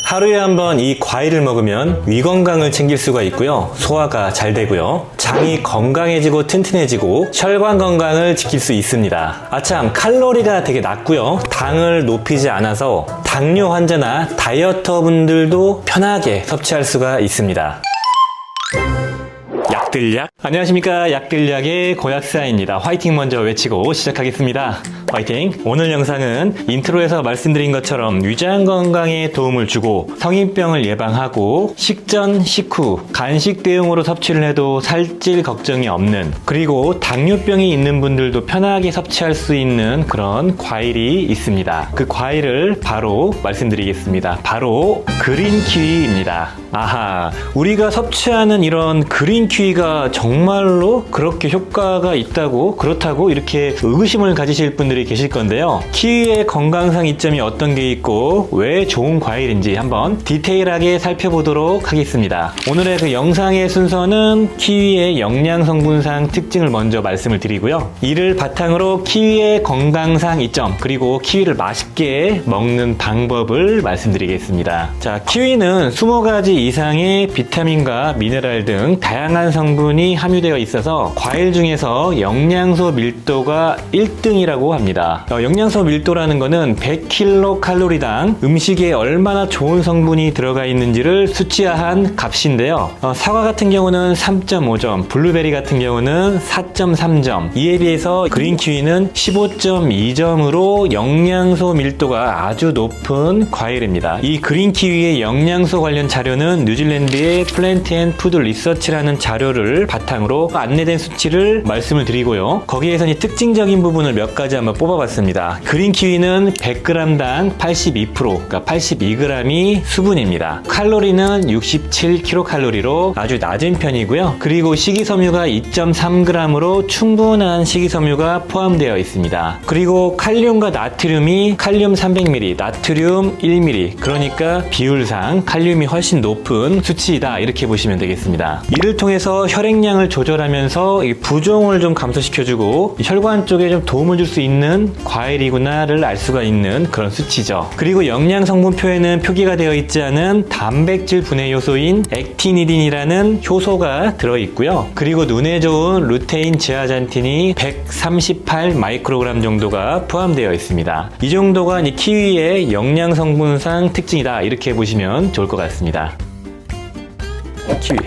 하루에 한 번 이 과일을 먹으면 위 건강을 챙길 수가 있고요. 소화가 잘 되고요. 장이 건강해지고 튼튼해지고 혈관 건강을 지킬 수 있습니다. 아참, 칼로리가 되게 낮고요. 당을 높이지 않아서 당뇨 환자나 다이어터 분들도 편하게 섭취할 수가 있습니다. 약들약? 안녕하십니까, 약들약의 고약사입니다. 화이팅 먼저 외치고 시작하겠습니다. 화이팅! 오늘 영상은 인트로에서 말씀드린 것처럼 위장 건강에 도움을 주고 성인병을 예방하고 식전, 식후, 간식 대용으로 섭취를 해도 살찔 걱정이 없는, 그리고 당뇨병이 있는 분들도 편하게 섭취할 수 있는 그런 과일이 있습니다. 그 과일을 바로 말씀드리겠습니다. 바로 그린 키위입니다. 아하, 우리가 섭취하는 이런 그린 키위가 정말로 그렇게 효과가 있다고, 그렇다고 이렇게 의구심을 가지실 분들이 계실 건데요. 키위의 건강상 이점이 어떤 게 있고 왜 좋은 과일인지 한번 디테일하게 살펴보도록 하겠습니다. 오늘의 그 영상의 순서는 키위의 영양성분상 특징을 먼저 말씀을 드리고요. 이를 바탕으로 키위의 건강상 이점, 그리고 키위를 맛있게 먹는 방법을 말씀드리겠습니다. 자, 키위는 20가지 이상의 비타민과 미네랄 등 다양한 성분이 함유되어 있어서 과일 중에서 영양소 밀도가 1등이라고 합니다. 영양소 밀도라는 것은 100kcal당 음식에 얼마나 좋은 성분이 들어가 있는지를 수치화한 값인데요. 사과 같은 경우는 3.5점, 블루베리 같은 경우는 4.3점, 이에 비해서 그린 키위는 15.2점으로 영양소 밀도가 아주 높은 과일입니다. 이 그린 키위의 영양소 관련 자료는 뉴질랜드의 플랜트 앤 푸드 리서치라는 자료를 바탕으로 안내된 수치를 말씀을 드리고요. 거기에서 이 특징적인 부분을 몇 가지 한번 뽑아봤습니다. 그린 키위는 100g당 82%, 그러니까 82g이 수분입니다. 칼로리는 67kcal로 아주 낮은 편이고요. 그리고 식이섬유가 2.3g으로 충분한 식이섬유가 포함되어 있습니다. 그리고 칼륨과 나트륨이 칼륨 300ml, 나트륨 1ml, 그러니까 비율상 칼륨이 훨씬 높은 수치이다, 이렇게 보시면 되겠습니다. 이를 통해서 혈액량을 조절하면서 부종을 좀 감소시켜주고 혈관 쪽에 좀 도움을 줄 수 있는 과일이구나를 알 수가 있는 그런 수치죠. 그리고 영양 성분표에는 표기가 되어 있지 않은 단백질 분해 요소인 액티니딘이라는 효소가 들어있고요. 그리고 눈에 좋은 루테인 제아잔틴이 138 마이크로그램 정도가 포함되어 있습니다. 이 정도가 이 키위의 영양 성분상 특징이다, 이렇게 보시면 좋을 것 같습니다. 키위.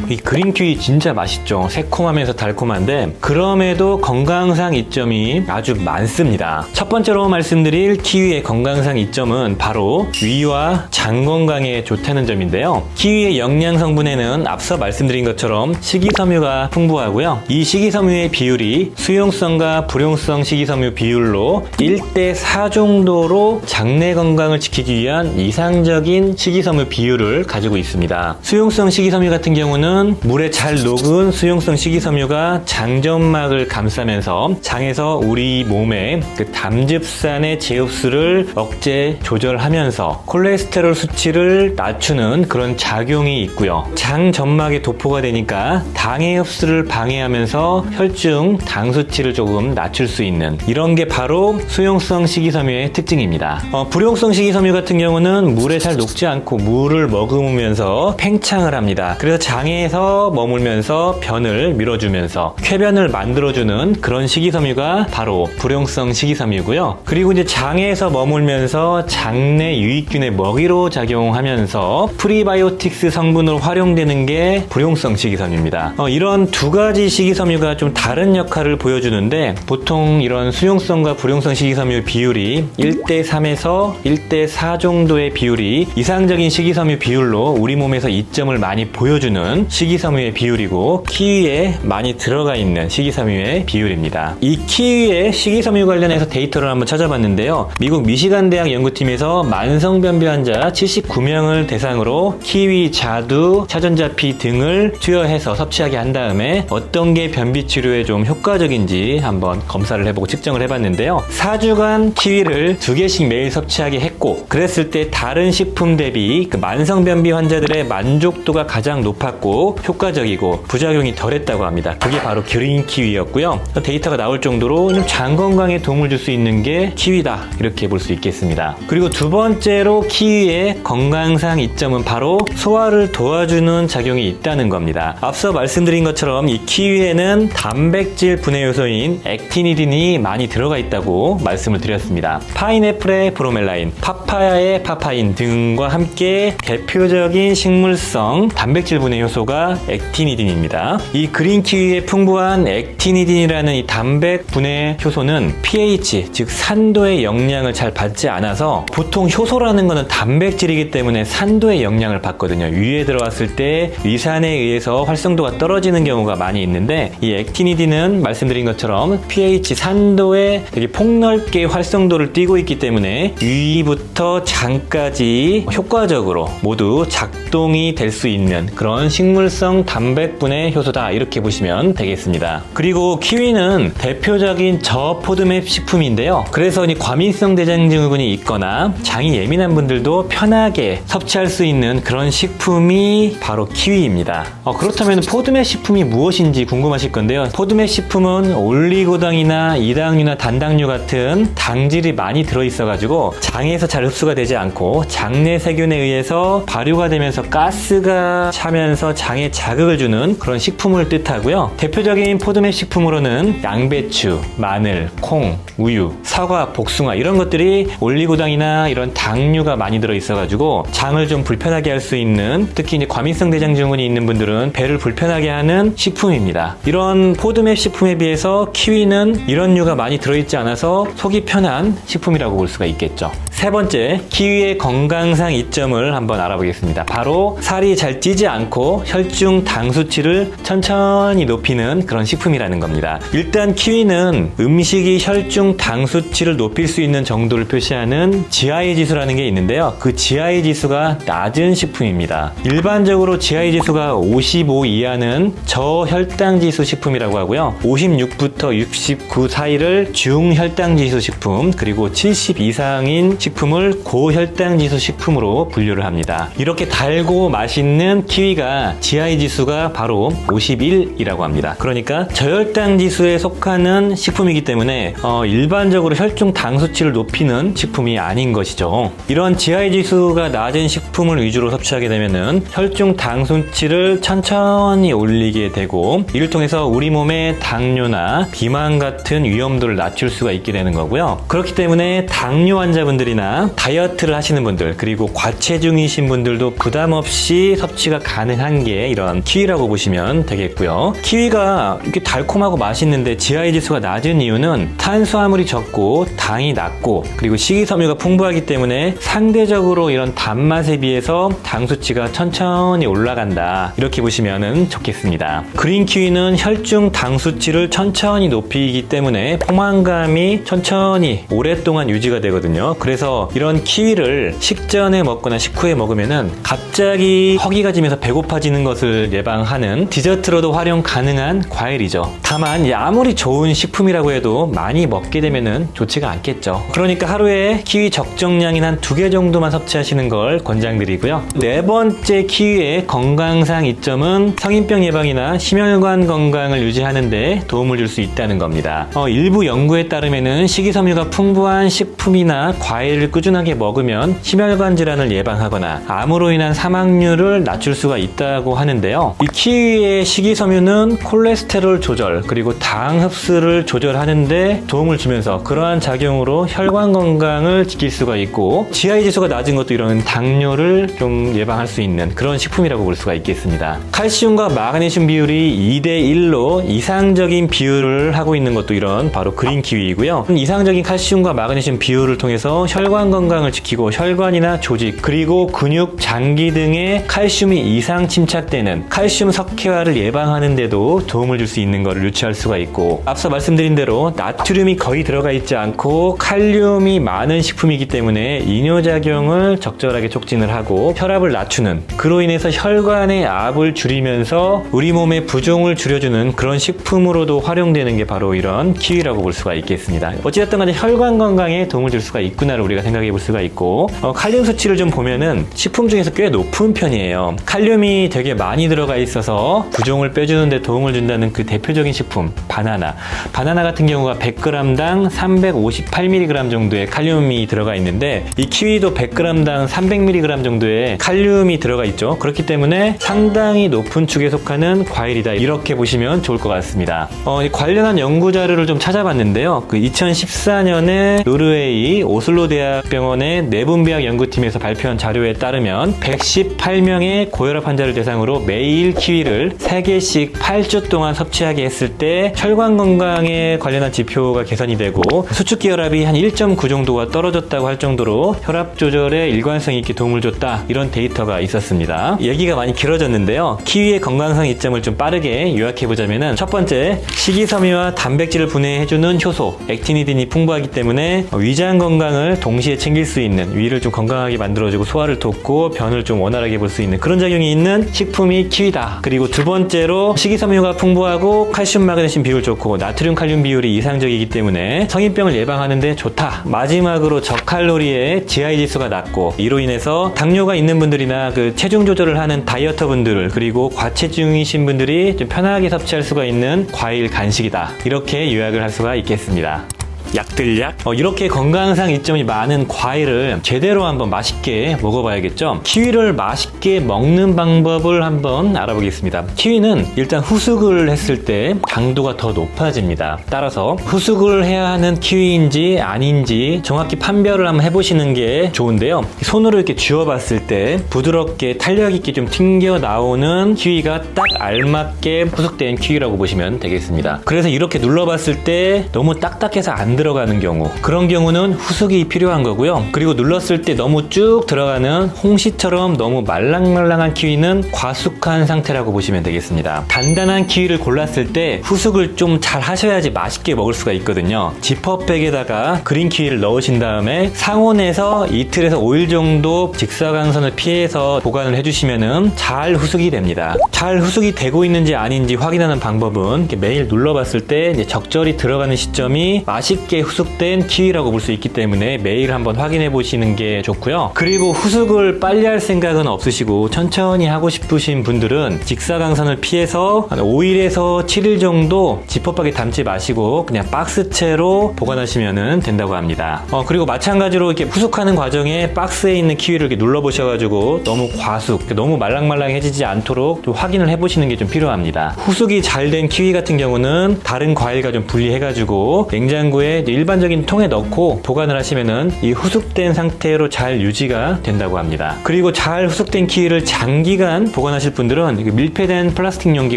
이 그린 키위 진짜 맛있죠. 새콤하면서 달콤한데 그럼에도 건강상 이점이 아주 많습니다. 첫 번째로 말씀드릴 키위의 건강상 이점은 바로 위와 장 건강에 좋다는 점인데요. 키위의 영양 성분에는 앞서 말씀드린 것처럼 식이섬유가 풍부하고요. 이 식이섬유의 비율이 수용성과 불용성 식이섬유 비율로 1대4 정도로 장내 건강을 지키기 위한 이상적인 식이섬유 비율을 가지고 있습니다. 수용성 식이섬유 같은 경우는 물에 잘 녹은 수용성 식이섬유가 장점막을 감싸면서 장에서 우리 몸의 그 담즙산의 제흡수를 억제 조절하면서 콜레스테롤 수치를 낮추는 그런 작용이 있고요. 장점막에 도포가 되니까 당의 흡수를 방해하면서 혈중 당 수치를 조금 낮출 수 있는, 이런 게 바로 수용성 식이섬유의 특징입니다. 불용성 식이섬유 같은 경우는 물에 잘 녹지 않고 물을 머금으면서 팽창을 합니다. 그래서 장에서 머물면서 변을 밀어주면서 쾌변을 만들어주는 그런 식이섬유가 바로 불용성 식이섬유고요. 그리고 이제 장에서 머물면서 장내 유익균의 먹이로 작용하면서 프리바이오틱스 성분으로 활용되는 게 불용성 식이섬유입니다. 이런 두 가지 식이섬유가 좀 다른 역할을 보여주는데 보통 이런 수용성과 불용성 식이섬유 비율이 1대3에서 1대4 정도의 비율이 이상적인 식이섬유 비율로 우리 몸에서 이점을 많이 보여주는 식이섬유의 비율이고, 키위에 많이 들어가 있는 식이섬유의 비율입니다. 이 키위의 식이섬유 관련해서 데이터를 한번 찾아봤는데요. 미국 미시간 대학 연구팀에서 만성변비 환자 79명을 대상으로 키위, 자두, 차전자피 등을 투여해서 섭취하게 한 다음에 어떤 게 변비 치료에 좀 효과적인지 한번 검사를 해보고 측정을 해봤는데요. 4주간 키위를 2개씩 매일 섭취하게 했고, 그랬을 때 다른 식품 대비 그 만성변비 환자들의 만족도가 가장 높았고, 좋고 효과적이고 부작용이 덜했다고 합니다. 그게 바로 그린 키위였고요. 데이터가 나올 정도로 좀 장 건강에 도움을 줄 수 있는 게 키위다, 이렇게 볼 수 있겠습니다. 그리고 두 번째로 키위의 건강상 이점은 바로 소화를 도와주는 작용이 있다는 겁니다. 앞서 말씀드린 것처럼 이 키위에는 단백질 분해 요소인 액티니딘이 많이 들어가 있다고 말씀을 드렸습니다. 파인애플의 브로멜라인, 파파야의 파파인 등과 함께 대표적인 식물성 단백질 분해 요소가 액티니딘입니다. 이 그린 키위의 풍부한 액티니딘이라는 이 단백 분해 효소는 pH, 즉 산도의 영향을 잘 받지 않아서, 보통 효소라는 것은 단백질이기 때문에 산도의 영향을 받거든요. 위에 들어왔을 때 위산에 의해서 활성도가 떨어지는 경우가 많이 있는데, 이 액티니딘은 말씀드린 것처럼 pH 산도에 되게 폭넓게 활성도를 띠고 있기 때문에 위부터 장까지 효과적으로 모두 작동이 될 수 있는 그런 식물성 단백분해 효소다, 이렇게 보시면 되겠습니다. 그리고 키위는 대표적인 저포드맵 식품인데요. 그래서 이 과민성 대장증후군이 있거나 장이 예민한 분들도 편하게 섭취할 수 있는 그런 식품이 바로 키위입니다. 그렇다면 포드맵 식품이 무엇인지 궁금하실 건데요. 포드맵 식품은 올리고당이나 이당류나 단당류 같은 당질이 많이 들어있어가지고 장에서 잘 흡수가 되지 않고 장내 세균에 의해서 발효가 되면서 가스가 차면서 장에 자극을 주는 그런 식품을 뜻하고요. 대표적인 포드맵 식품으로는 양배추, 마늘, 콩, 우유, 사과, 복숭아 이런 것들이 올리고당이나 이런 당류가 많이 들어있어가지고 장을 좀 불편하게 할 수 있는, 특히 이제 과민성 대장증후군이 있는 분들은 배를 불편하게 하는 식품입니다. 이런 포드맵 식품에 비해서 키위는 이런 류가 많이 들어있지 않아서 속이 편한 식품이라고 볼 수가 있겠죠. 세 번째, 키위의 건강상 이점을 한번 알아보겠습니다. 바로 살이 잘 찌지 않고 혈중 당 수치를 천천히 높이는 그런 식품이라는 겁니다. 일단 키위는 음식이 혈중 당 수치를 높일 수 있는 정도를 표시하는 GI 지수라는 게 있는데요. 그 GI 지수가 낮은 식품입니다. 일반적으로 GI 지수가 55 이하는 저혈당 지수 식품이라고 하고요. 56부터 69 사이를 중혈당 지수 식품, 그리고 70 이상인 식품을 고혈당 지수 식품으로 분류를 합니다. 이렇게 달고 맛있는 키위가 GI 지수가 바로 51이라고 합니다. 그러니까 저혈당 지수에 속하는 식품이기 때문에 일반적으로 혈중 당 수치를 높이는 식품이 아닌 것이죠. 이런 GI 지수가 낮은 식품을 위주로 섭취하게 되면은 혈중 당 수치를 천천히 올리게 되고, 이를 통해서 우리 몸의 당뇨나 비만 같은 위험도를 낮출 수가 있게 되는 거고요. 그렇기 때문에 당뇨 환자분들이나 다이어트를 하시는 분들, 그리고 과체중이신 분들도 부담 없이 섭취가 가능한 게 이런 키위라고 보시면 되겠고요. 키위가 이렇게 달콤하고 맛있는데 GI 지수가 낮은 이유는 탄수화물이 적고 당이 낮고, 그리고 식이섬유가 풍부하기 때문에 상대적으로 이런 단맛에 비해서 당 수치가 천천히 올라간다, 이렇게 보시면 좋겠습니다. 그린 키위는 혈중 당 수치를 천천히 높이기 때문에 포만감이 천천히 오랫동안 유지가 되거든요. 그래서 이런 키위를 식전에 먹거나 식후에 먹으면은 갑자기 허기가 지면서 배고파지는 것을 예방하는 디저트로도 활용 가능한 과일이죠. 다만 아무리 좋은 식품이라고 해도 많이 먹게 되면은 좋지가 않겠죠. 그러니까 하루에 키위 적정량인 한 2개 정도만 섭취하시는 걸 권장드리고요. 네 번째 키위의 건강상 이점은 성인병 예방이나 심혈관 건강을 유지하는 데 도움을 줄 수 있다는 겁니다. 일부 연구에 따르면은 식이섬유가 풍부한 식품이나 과일을 꾸준하게 먹으면 심혈관 질환을 예방하거나 암으로 인한 사망률을 낮출 수가 있다고 하는데요. 이 키위의 식이섬유는 콜레스테롤 조절, 그리고 당 흡수를 조절하는데 도움을 주면서 그러한 작용으로 혈관 건강을 지킬 수가 있고, GI 지수가 낮은 것도 이런 당뇨를 좀 예방할 수 있는 그런 식품이라고 볼 수가 있겠습니다. 칼슘과 마그네슘 비율이 2대1로 이상적인 비율을 하고 있는 것도 이런 바로 그린 키위이고요. 이상적인 칼슘과 마그네슘 비율을 통해서 혈관 건강을 지키고 혈관이나 조직, 그리고 근육, 장기 등의 칼슘이 이상 침착되는 칼슘 석회화를 예방하는 데도 도움을 줄 수 있는 것을 유추할 수가 있고, 앞서 말씀드린 대로 나트륨이 거의 들어가 있지 않고 칼륨이 많은 식품이기 때문에 이뇨작용을 적절하게 촉진을 하고 혈압을 낮추는, 그로 인해서 혈관의 압을 줄이면서 우리 몸의 부종을 줄여주는 그런 식품으로도 활용되는 게 바로 이런 키위라고 볼 수가 있겠습니다. 어찌됐든 간에 혈관 건강에 도움을 줄 수가 있구나를 우리가 생각해 볼 수가 있고, 칼륨 수치를 좀 보면은 식품 중에서 꽤 높은 편이에요. 칼륨이 되게 되게 많이 들어가 있어서 부종을 빼주는 데 도움을 준다는 그 대표적인 식품 바나나 같은 경우가 100g당 358mg 정도의 칼륨이 들어가 있는데 이 키위도 100g당 300mg 정도의 칼륨이 들어가 있죠. 그렇기 때문에 상당히 높은 축에 속하는 과일이다, 이렇게 보시면 좋을 것 같습니다. 관련한 연구 자료를 좀 찾아봤는데요. 그 2014년에 노르웨이 오슬로 대학병원의 내분비학 연구팀에서 발표한 자료에 따르면 118명의 고혈압 환자를 대상으로 매일 키위를 3개씩 8주 동안 섭취하게 했을 때 혈관 건강에 관련한 지표가 개선이 되고 수축기 혈압이 한 1.9 정도가 떨어졌다고 할 정도로 혈압 조절에 일관성 있게 도움을 줬다, 이런 데이터가 있었습니다. 얘기가 많이 길어졌는데요. 키위의 건강상 이점을 좀 빠르게 요약해보자면은, 첫 번째, 식이섬유와 단백질을 분해해주는 효소 액티니딘이 풍부하기 때문에 위장 건강을 동시에 챙길 수 있는, 위를 좀 건강하게 만들어주고 소화를 돕고 변을 좀 원활하게 볼 수 있는 그런 작용이 있는 식품이 키위다. 그리고 두 번째로 식이섬유가 풍부하고 칼슘 마그네슘 비율 좋고 나트륨 칼륨 비율이 이상적이기 때문에 성인병을 예방하는 데 좋다. 마지막으로 저칼로리에 GI 지수가 낮고, 이로 인해서 당뇨가 있는 분들이나 그 체중 조절을 하는 다이어터 분들, 그리고 과체중이신 분들이 좀 편하게 섭취할 수가 있는 과일 간식이다, 이렇게 요약을 할 수가 있겠습니다. 약들약? 이렇게 건강상 이점이 많은 과일을 제대로 한번 맛있게 먹어봐야겠죠? 키위를 맛있게 먹는 방법을 한번 알아보겠습니다. 키위는 일단 후숙을 했을 때 당도가 더 높아집니다. 따라서 후숙을 해야 하는 키위인지 아닌지 정확히 판별을 한번 해보시는 게 좋은데요. 손으로 이렇게 쥐어봤을 때 부드럽게 탄력 있게 좀 튕겨 나오는 키위가 딱 알맞게 후숙된 키위라고 보시면 되겠습니다. 그래서 이렇게 눌러봤을 때 너무 딱딱해서 안 들어가는 경우, 그런 경우는 후숙이 필요한 거고요. 그리고 눌렀을 때 너무 쭉 들어가는 홍시처럼 너무 말랑말랑한 키위는 과숙한 상태라고 보시면 되겠습니다. 단단한 키위를 골랐을 때 후숙을 좀 잘 하셔야지 맛있게 먹을 수가 있거든요. 지퍼백에다가 그린 키위를 넣으신 다음에 상온에서 이틀에서 5일 정도 직사광선을 피해서 보관을 해주시면은 잘 후숙이 됩니다. 잘 후숙이 되고 있는지 아닌지 확인하는 방법은 이렇게 매일 눌러봤을 때 이제 적절히 들어가는 시점이 맛있게 후숙된 키위라고 볼 수 있기 때문에 매일 한번 확인해 보시는 게 좋고요. 그리고 후숙을 빨리 할 생각은 없으시고 천천히 하고 싶으신 분들은 직사광선을 피해서 한 5일에서 7일 정도 지퍼박에 담지 마시고 그냥 박스채로 보관하시면 된다고 합니다. 그리고 마찬가지로 이렇게 후숙하는 과정에 박스에 있는 키위를 이렇게 눌러 보셔가지고 너무 과숙, 너무 말랑말랑해지지 않도록 좀 확인을 해보시는 게 좀 필요합니다. 후숙이 잘 된 키위 같은 경우는 다른 과일과 좀 분리해가지고 냉장고에 일반적인 통에 넣고 보관을 하시면은 이 후숙된 상태로 잘 유지가 된다고 합니다. 그리고 잘 후숙된 키위를 장기간 보관하실 분들은 밀폐된 플라스틱 용기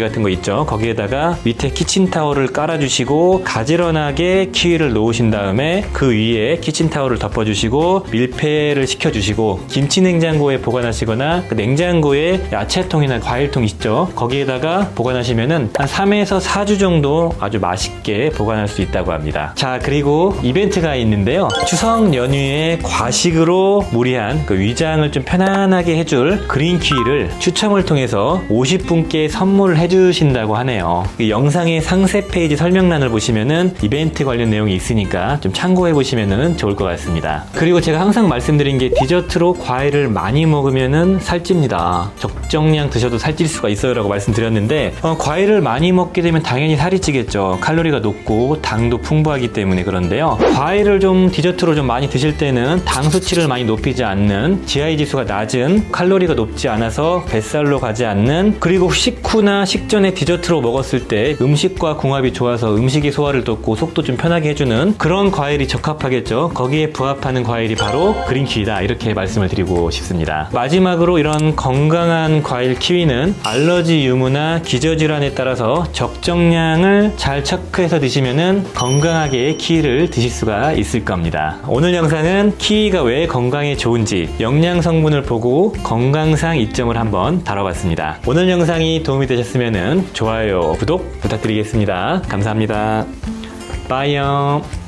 같은 거 있죠. 거기에다가 밑에 키친타올을 깔아주시고 가지런하게 키위를 놓으신 다음에 그 위에 키친타올을 덮어주시고 밀폐를 시켜주시고 김치 냉장고에 보관하시거나 그 냉장고에 야채통이나 과일통 있죠. 거기에다가 보관하시면은 한 3에서 4주 정도 아주 맛있게 보관할 수 있다고 합니다. 자, 그리고 이벤트가 있는데요. 추석 연휴에 과식으로 무리한 그 위장을 좀 편안하게 해줄 그린 키위를 추첨을 통해서 50분께 선물을 해주신다고 하네요. 그 영상의 상세 페이지 설명란을 보시면은 이벤트 관련 내용이 있으니까 좀 참고해 보시면은 좋을 것 같습니다. 그리고 제가 항상 말씀드린 게 디저트로 과일을 많이 먹으면은 살찝니다. 적정량 드셔도 살찔 수가 있어요 라고 말씀드렸는데 과일을 많이 먹게 되면 당연히 살이 찌겠죠. 칼로리가 높고 당도 풍부하기 때문에. 그런데요, 과일을 좀 디저트로 좀 많이 드실 때는 당 수치를 많이 높이지 않는, GI 지수가 낮은, 칼로리가 높지 않아서 뱃살로 가지 않는, 그리고 식후나 식전에 디저트로 먹었을 때 음식과 궁합이 좋아서 음식이 소화를 돕고 속도 좀 편하게 해주는 그런 과일이 적합하겠죠. 거기에 부합하는 과일이 바로 그린 키위다, 이렇게 말씀을 드리고 싶습니다. 마지막으로 이런 건강한 과일 키위는 알러지 유무나 기저질환에 따라서 적정량을 잘 체크해서 드시면은 건강하게 키위를 드실 수가 있을 겁니다. 오늘 영상은 키위가 왜 건강에 좋은지 영양 성분을 보고 건강상 이점을 한번 다뤄봤습니다. 오늘 영상이 도움이 되셨으면 좋아요, 구독 부탁드리겠습니다. 감사합니다. 빠이요.